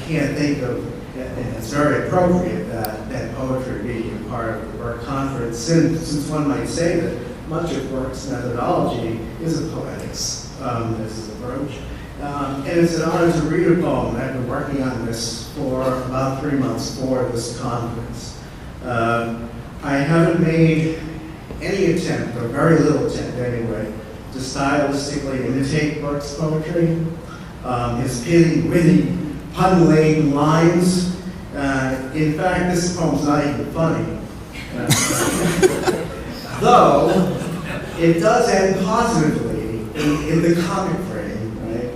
can't think of, and it's very appropriate that poetry be a part of the Burke Conference, since one might say that much of Burke's methodology is a poetics, this approach. And it's an honor to read a poem. I've been working on this for about 3 months for this conference. I haven't made any attempt, or very little attempt anyway, to stylistically imitate Burke's poetry. His pithy, witty, pun-laden lines. In fact, this poem's not even funny. Though, it does end positively in the comic frame, right?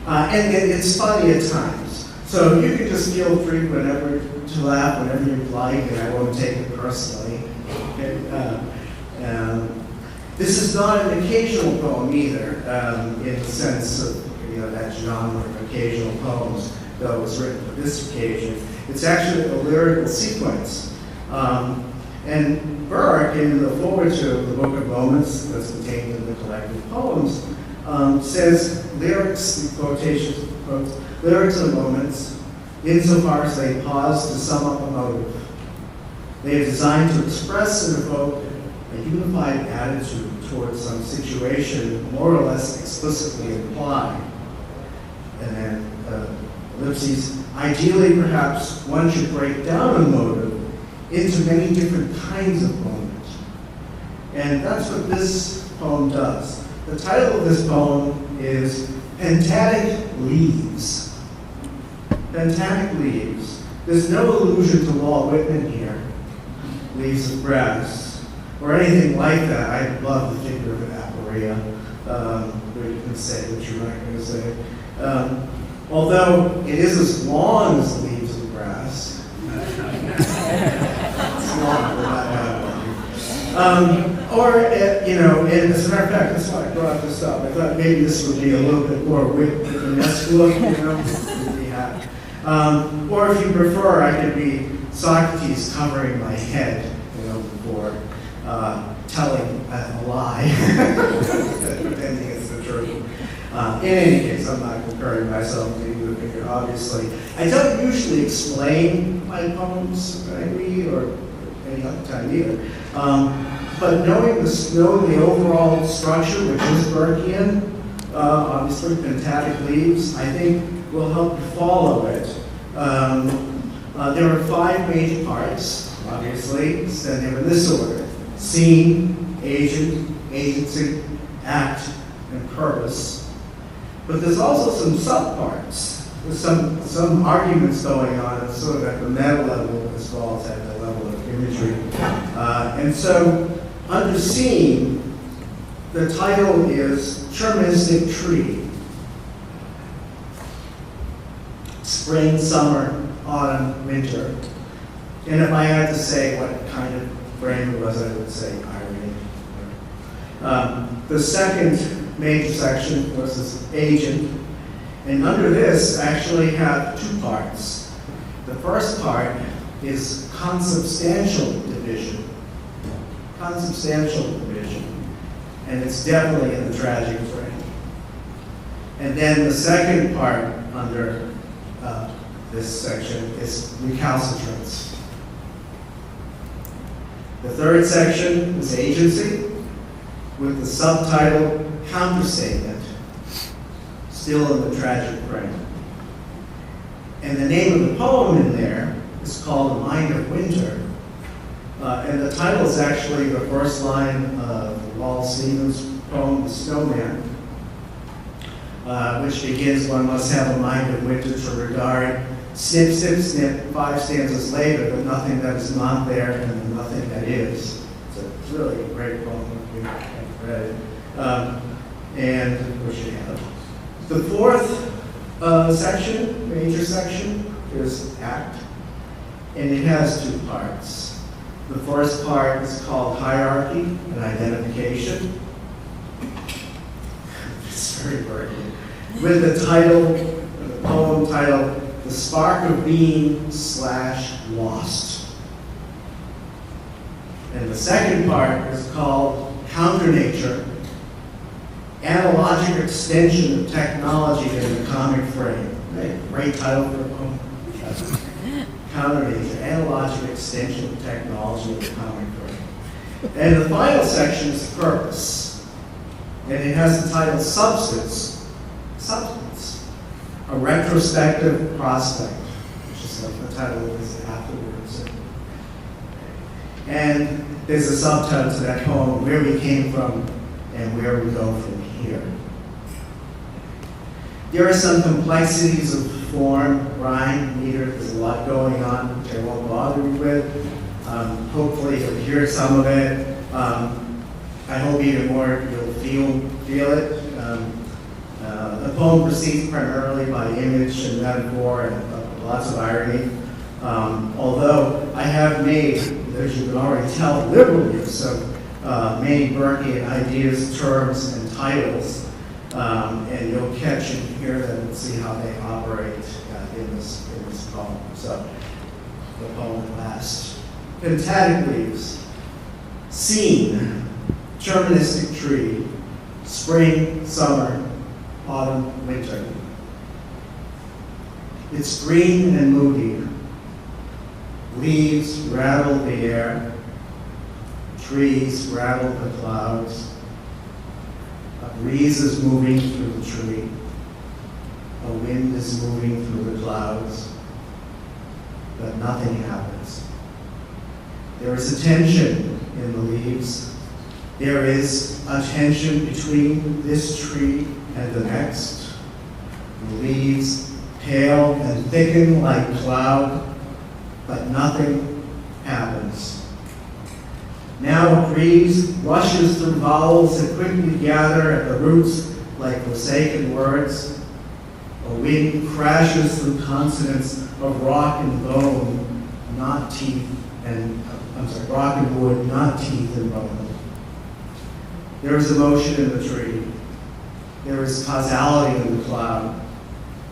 And it's funny at times. So you can just feel free to laugh whenever you like, and I won't take it personally. Okay? This is not an occasional poem either, in the sense of that genre of occasional poems, though it was written for this occasion. It's actually a lyrical sequence. And Burke, in the foreword to the Book of Moments that's contained in the collected poems, says lyrics, in quotations, quotes, lyrics are moments, insofar as they pause to sum up a motive. They are designed to express and evoke a unified attitude towards some situation more or less explicitly implied. And then, ellipses, ideally perhaps one should break down a motive into many different kinds of moments. And that's what this poem does. The title of this poem is Pentadic Leaves. Pentadic Leaves. There's no allusion to Walt Whitman here, Leaves of Grass, or anything like that. I love the figure of an aporia, where you can say what you're not going to say. Although it is as long as Leaves of Grass. It's long, but not that long. And as a matter of fact, that's why I brought this up. I thought maybe this would be a little bit more Whitman-esque look, or if you prefer, I could be Socrates covering my head, before telling a lie, pretending it's the truth. In any case, I'm not comparing myself to you, figure, obviously. I don't usually explain my poems when I read, or any other time either. But knowing the overall structure, which is Burkean, obviously Pentadic Leaves, I think will help you follow it. There are 5 major parts, obviously, and they're in this order: scene, agent, agency, act, and purpose. But there's also some subparts. There's some arguments going on sort of at the meta level as well as at the level of imagery. And so under scene, the title is Chermistic Tree. Spring, summer, autumn, winter. And if I had to say what kind of frame it was, I would say irony. The second major section, of course, is agent. And under this, I actually have 2 parts. The first part is consubstantial division. Consubstantial division. And it's definitely in the tragic frame. And then the second part under this section is recalcitrance. The third section is agency, with the subtitle counterstatement, still in the tragic frame. And the name of the poem in there is called The Mind of Winter. And the title is actually the first line of Wallace Stevens' poem, The Snowman, which begins, one must have a mind of winter to regard, snip, snip, snip, 5 stanzas later, but nothing that is not there and nothing that is. It's a really great poem if you haven't read it. And which you have. The fourth section, major section, is act, and it has 2 parts. The first part is called hierarchy and identification. It's very wordy. With the title, the poem titled, The Spark of Being / Lost. And the second part is called Counter Nature, Analogic Extension of Technology in the Comic Frame. Great title for a poem. Counternature, analogical extension of technology in the comic book. And the final section is purpose. And it has the title Substance. Substance. A retrospective prospect, which is like the title is afterwards. And there's a subtitle to that poem, Where We Came From and Where We Go From Here. There are some complexities of form, rhyme, meter. There's a lot going on, which I won't bother you with. Hopefully you'll hear some of it. I hope even more you'll feel it. The poem proceeds primarily by image and metaphor and lots of irony. Although I have made, as you can already tell, liberal use of many Burkean ideas, terms, and titles. And you'll catch and hear them and see how they operate in this poem. So, the poem at last. Pentadic Leaves. Scene, deterministic tree, spring, summer, autumn, winter. It's green and moody. Leaves rattle the air. Trees rattle the clouds. A breeze is moving through the tree. A wind is moving through the clouds. But nothing happens. There is a tension in the leaves. There is a tension between this tree and the next. The leaves pale and thicken like cloud, but nothing happens. Now a breeze rushes through vowels that quickly gather at the roots like forsaken words. A wind crashes through consonants of rock and bone, not teeth and, rock and wood, not teeth and bone. There is emotion in the tree. There is causality in the cloud,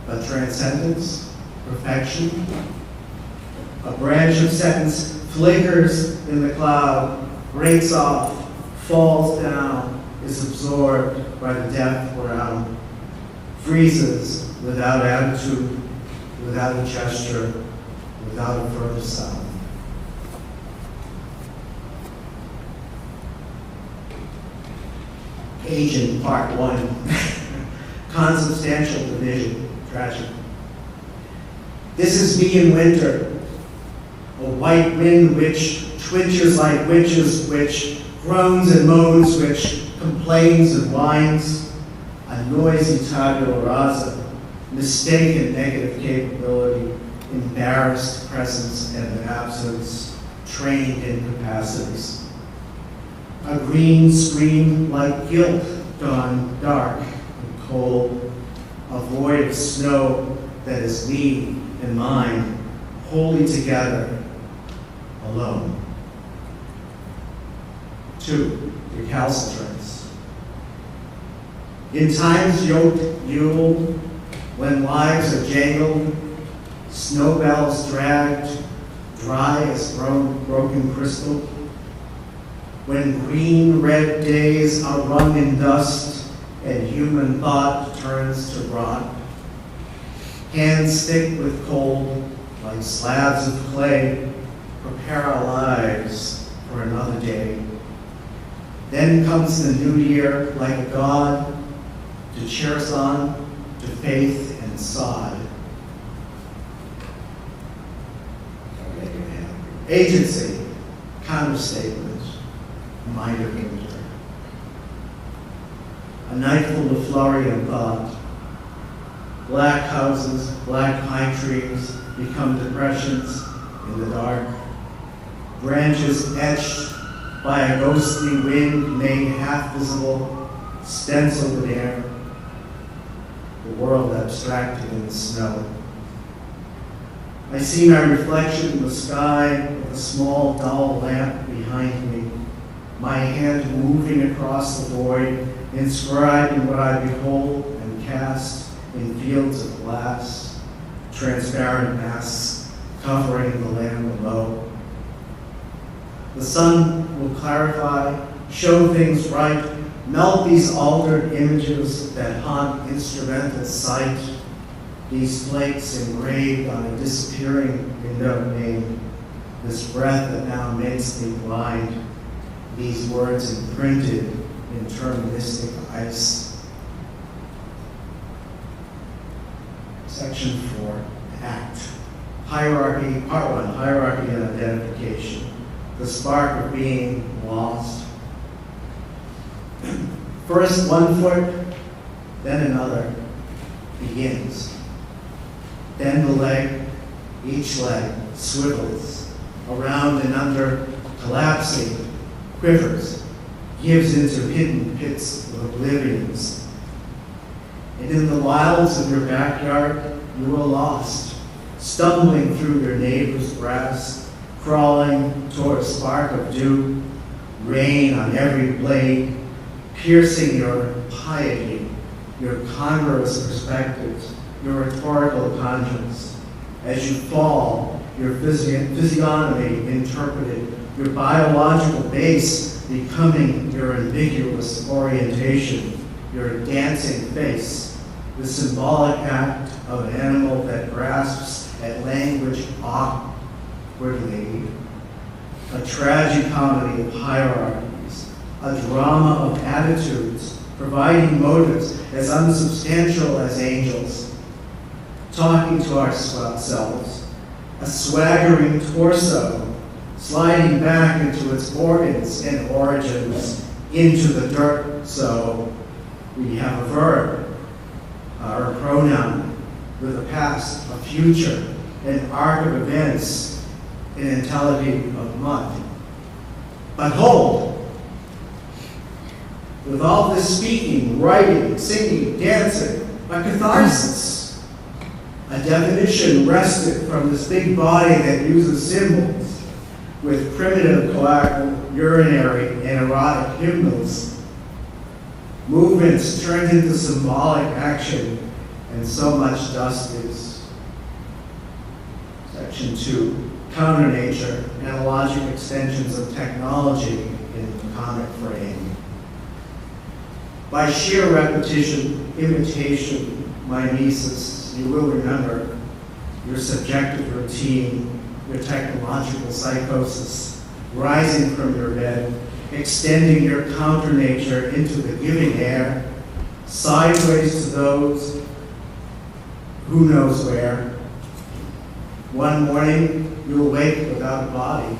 but transcendence, perfection. A branch of sentence flickers in the cloud, breaks off, falls down, is absorbed by the depth around, freezes without attitude, without a gesture, without a further sound. Agent, Part 1. Consubstantial division, tragic. This is me in winter, a white wind which twitches like witches, which groans and moans, which complains and whines, a noisy tabula rasa, mistaken negative capability, embarrassed presence and absence, trained incapacities. A green scream like guilt gone dark and cold, a void of snow that is me and mine, wholly together, alone. 2, recalcitrance. In times yoked yule, when lives are jangled, snow bells dragged, dry as broken crystal, when green-red days are wrung in dust and human thought turns to rot, hands stick with cold like slabs of clay, prepare our lives for another day. Then comes the new year like a god to cheer us on to faith and sod. Agency, counterstatement, mind of winter. A night full of Florian thought. Black houses, black pine trees become depressions in the dark. Branches etched by a ghostly wind made half visible, stenciled in air. The world abstracted in the snow. I see my reflection in the sky with a small dull lamp behind me, my hand moving across the void, inscribing what I behold and cast in fields of glass, transparent masks covering the land below. The sun will clarify, show things right, melt these altered images that haunt instrumental sight, these flakes engraved on a disappearing window named this breath that now makes me blind, these words imprinted in terministic ice. Section 4, ACT. Hierarchy, Part 1, Hierarchy and Identification. The spark of being lost. First one foot, then another begins. Then the leg, each leg swivels around and under, collapsing, quivers, gives into hidden pits of oblivions. And in the wilds of your backyard, you are lost, stumbling through your neighbor's grass, crawling toward a spark of dew, rain on every blade, piercing your piety, your congruous perspectives, your rhetorical conscience. As you fall, your physiognomy interpreted, your biological base becoming your ambiguous orientation, your dancing face, the symbolic act of an animal that grasps at language awkwardly, a tragicomedy of hierarchies, a drama of attitudes, providing motives as unsubstantial as angels, talking to ourselves, a swaggering torso, sliding back into its organs and origins, into the dirt. So we have a verb, or a pronoun, with a past, a future, an arc of events, an intelligence of mud. But hold! With all this speaking, writing, singing, dancing, a catharsis, a definition wrested from this big body that uses symbols with primitive urinary and erotic hymnals, movements turned into symbolic action, and so much dust is. Section 2, counter nature, analogic extensions of technology in the comic frame. By sheer repetition, imitation, mimesis, you will remember your subjective routine, your technological psychosis, rising from your bed, extending your counter nature into the giving air, sideways to those who knows where. One morning, you'll wake without a body.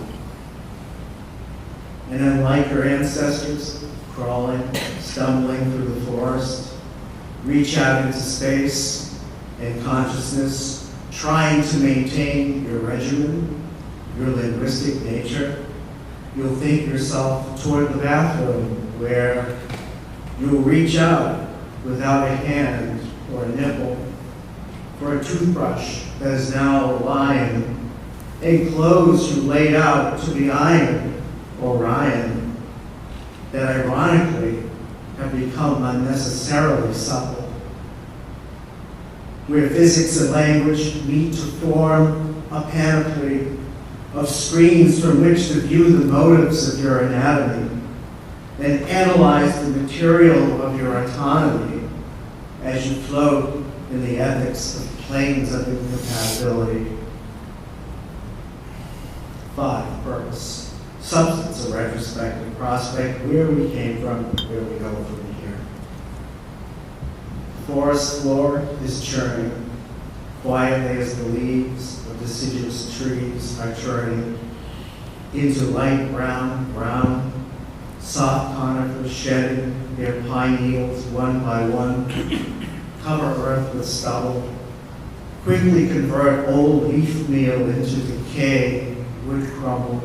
And unlike your ancestors, crawling, stumbling through the forest, reach out into space and consciousness, trying to maintain your regimen, your linguistic nature, you'll think yourself toward the bathroom where you'll reach out without a hand or a nipple for a toothbrush that is now lying, and clothes you laid out to be iron or Ryan that ironically have become unnecessarily supple. Where physics and language meet to form a panoply of screens from which to view the motives of your anatomy and analyze the material of your autonomy as you float in the ethics of planes of incompatibility. 5, purpose. Substance, a retrospective prospect, where we came from, where we go from here. Forest floor is churning, quietly as the leaves of deciduous trees are turning into light brown, soft conifers shedding their pine needles one by one, cover earth with stubble, quickly convert old leaf meal into decay, wood crumble,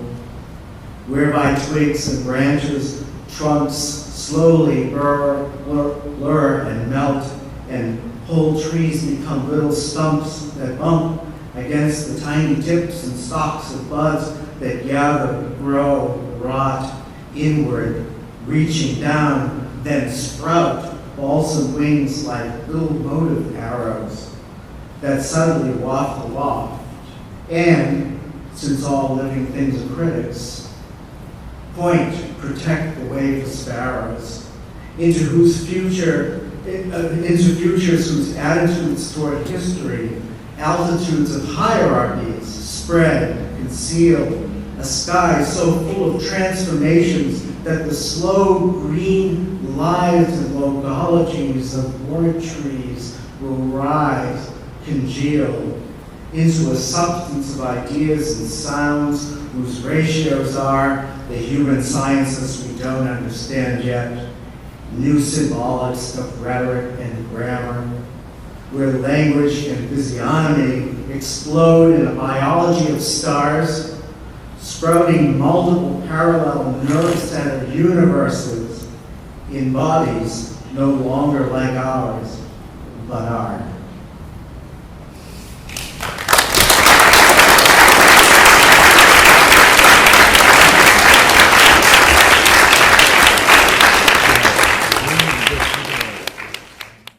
whereby twigs and branches, trunks slowly blur and melt, and whole trees become little stumps that bump against the tiny tips and stalks of buds that gather, grow, rot inward, reaching down, then sprout balsam wings like little motive arrows that suddenly waft aloft. And, since all living things are critics, point, protect the way for sparrows, into whose future into futures whose attitudes toward history, altitudes of hierarchies, spread, concealed, a sky so full of transformations that the slow green lives and logologies of word trees will rise, congeal, into a substance of ideas and sounds whose ratios are the human sciences we don't understand yet, new symbolics of rhetoric and grammar, where language and physiognomy explode in a biology of stars, sprouting multiple parallel nerve center universes in bodies no longer like ours, but are.